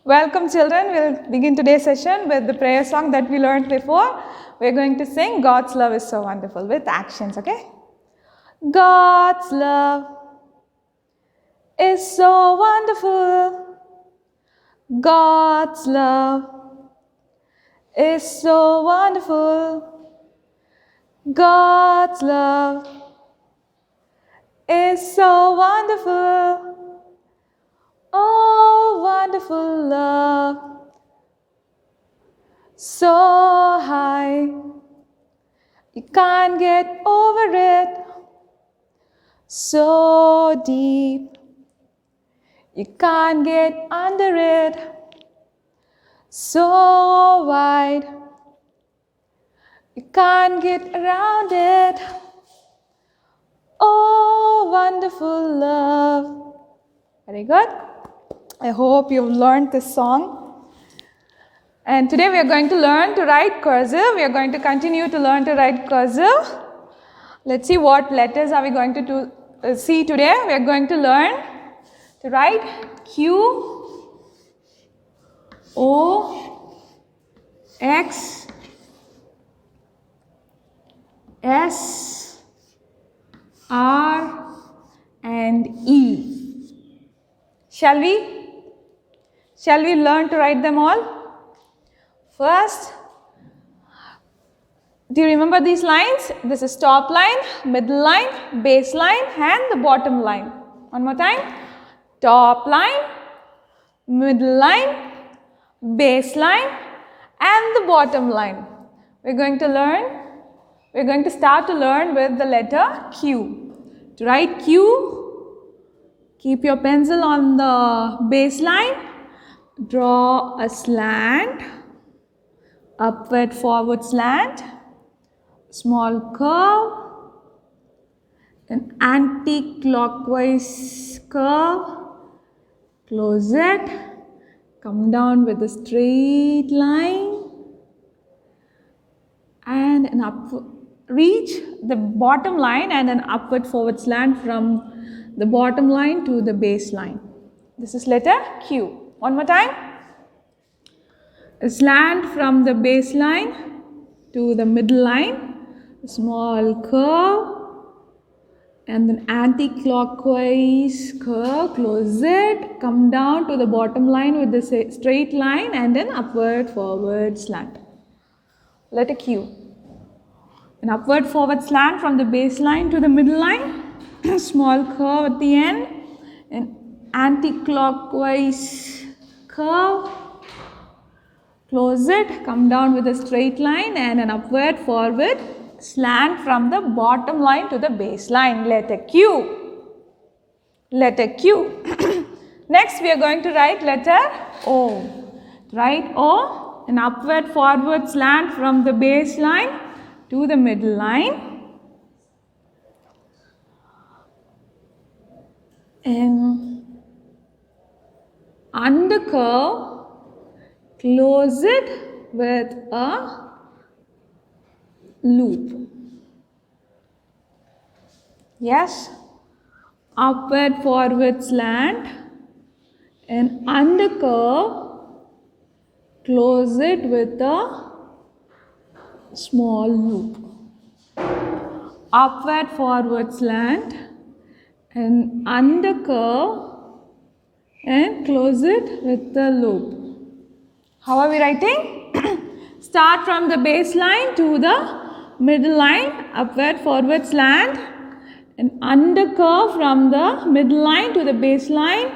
Welcome children, we'll begin today's session with the prayer song that we learned before. We're going to sing God's love is so wonderful with actions, okay? God's love is so wonderful. God's love is so wonderful. God's love is so wonderful. Oh, wonderful love, so high, you can't get over it. So deep, you can't get under it. So wide, you can't get around it. Oh, wonderful love. Very good. I hope you've learned this song. And today we are going to learn to write cursive. We are going to continue to learn to write cursive. Let's see what letters are we going to see today. We are going to learn to write Q, O, X, S, R, and E. Shall we? Shall we learn to write them all? First, do you remember these lines? This is top line, middle line, base line, and the bottom line. One more time. Top line, middle line, base line, and the bottom line. We're going to start to learn with the letter Q. To write Q, keep your pencil on the base line. Draw a slant, upward, forward slant, small curve, an anti-clockwise curve, close it, come down with a straight line, and reach the bottom line and an upward forward slant from the bottom line to the base line. This is letter Q. One more time. A slant from the base line to the middle line, a small curve, and then anti-clockwise curve, close it, come down to the bottom line with the straight line and an upward forward slant. Letter Q. An upward forward slant from the base line to the middle line, a small curve at the end, an anti-clockwise curve, close it, come down with a straight line and an upward forward slant from the bottom line to the base line. Letter Q. Letter Q. Next we are going to write letter O. Write O, an upward forward slant from the base line to the middle line. And under curve, close it with a loop. Yes, upward forward slant and under curve, close it with a small loop. Upward forward slant and under curve and close it with the loop. How are we writing? Start from the base line to the middle line, upward forward slant, and under curve from the middle line to the base line,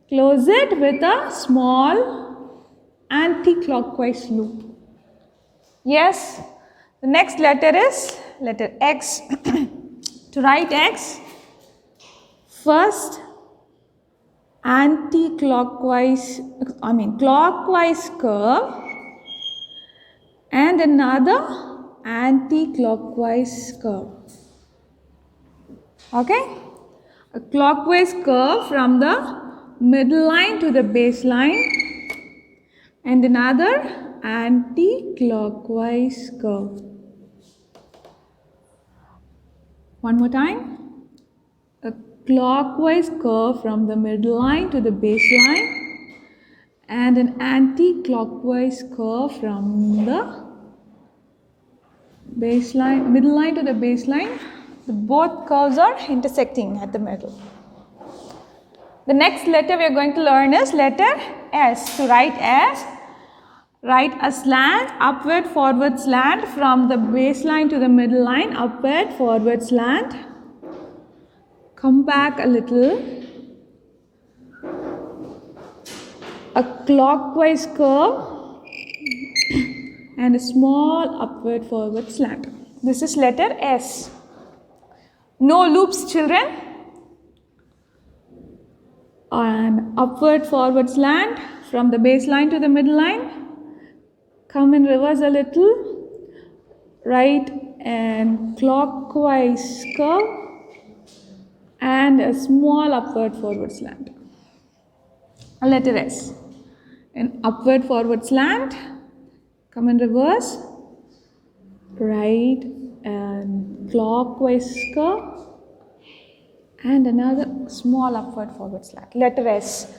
close it with a small anti-clockwise loop. Yes, the next letter is letter X. To write X, first clockwise curve and another anti-clockwise curve. Okay? A clockwise curve from the middle line to the base line and another anti-clockwise curve. One more time. A clockwise curve from the middle line to the base line and an anti-clockwise curve from the baseline, middle line to the baseline. Both curves are intersecting at the middle. The next letter we are going to learn is letter S. To write S, write a slant, upward, forward slant from the baseline to the middle line, upward, forward slant. Come back a little. A clockwise curve and a small upward, forward slant. This is letter S. No loops, children. An upward, forward slant from the baseline to the middle line. Come in reverse a little. Right and clockwise curve and a small upward, forward slant. Letter S. An upward, forward slant. Come in reverse. Right and clockwise curve. And another small upward, forward slant. Letter S.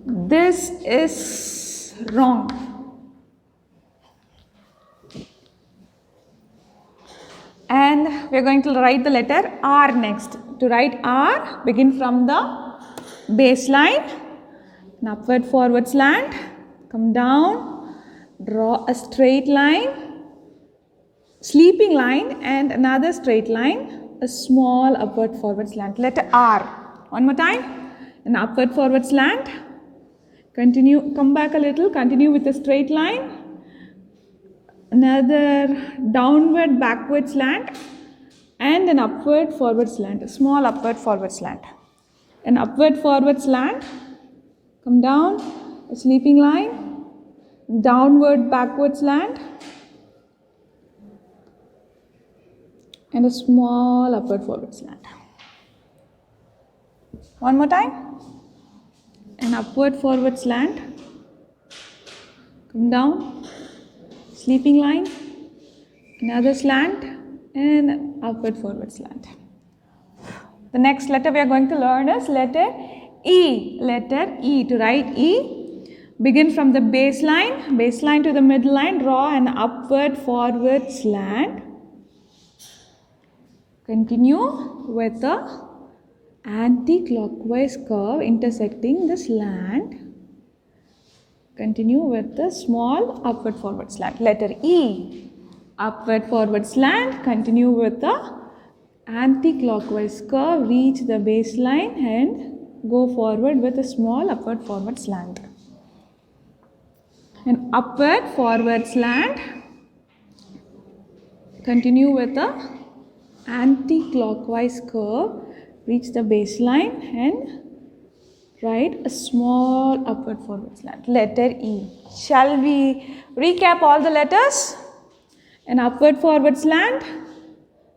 This is wrong. And we are going to write the letter R next. To write R, begin from the baseline, an upward, forward slant, come down, draw a straight line, sleeping line, and another straight line, a small upward, forward slant. Letter R. One more time. An upward, forward slant. Continue, come back a little, continue with a straight line. Another downward, backward slant. And an upward, forward slant. A small upward, forward slant. An upward, forward slant. Come down, a sleeping line. Downward, backward slant. And a small upward, forward slant. One more time. An upward, forward slant. Come down. Sleeping line. Another slant. And an upward, forward slant. The next letter we are going to learn is letter E. Letter E. To write E, begin from the baseline to the middle line, draw an upward, forward slant. Continue with the anti-clockwise curve intersecting the slant. Continue with the small upward, forward slant. Letter E. Upward, forward slant. Continue with the anti-clockwise curve. Reach the baseline and go forward with a small upward, forward slant. An upward, forward slant. Continue with the anti-clockwise curve, reach the baseline and write a small upward, forward slant. Letter E. Shall we recap all the letters? An upward, forward slant,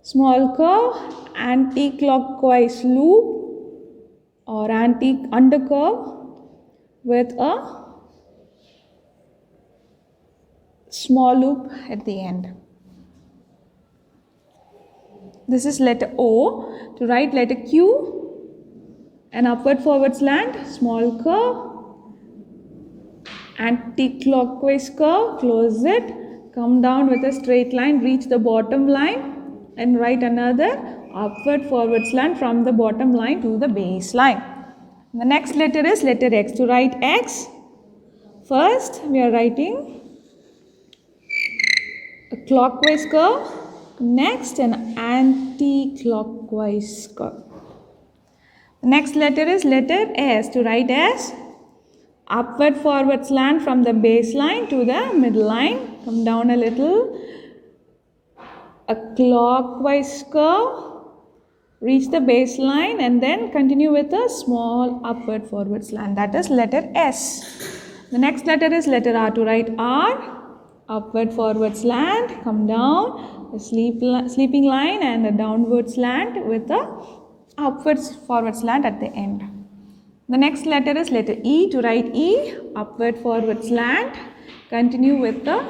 small curve, anti-clockwise loop or anti-undercurve with a small loop at the end. This is letter O. To write letter Q, an upward, forward slant, small curve, anti-clockwise curve, close it, come down with a straight line, reach the bottom line and write another upward, forward slant from the bottom line to the base line. The next letter is letter X. To write X, first we are writing a clockwise curve. Next, an anti-clockwise curve. The next letter is letter S. To write S, upward, forward slant from the baseline to the middle line. Come down a little. A clockwise curve. Reach the baseline and then continue with a small upward, forward slant. That is letter S. The next letter is letter R. To write R, upward, forward slant. Come down. A sleeping line and a downward slant with a upwards, forward slant at the end. The next letter is letter E. To write E, upward, forward slant. Continue with the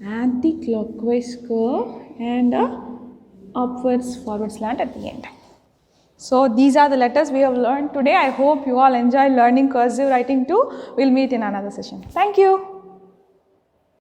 anti-clockwise curve and a upwards, forward slant at the end. So these are the letters we have learned today. I hope you all enjoy learning cursive writing too. We'll meet in another session. Thank you.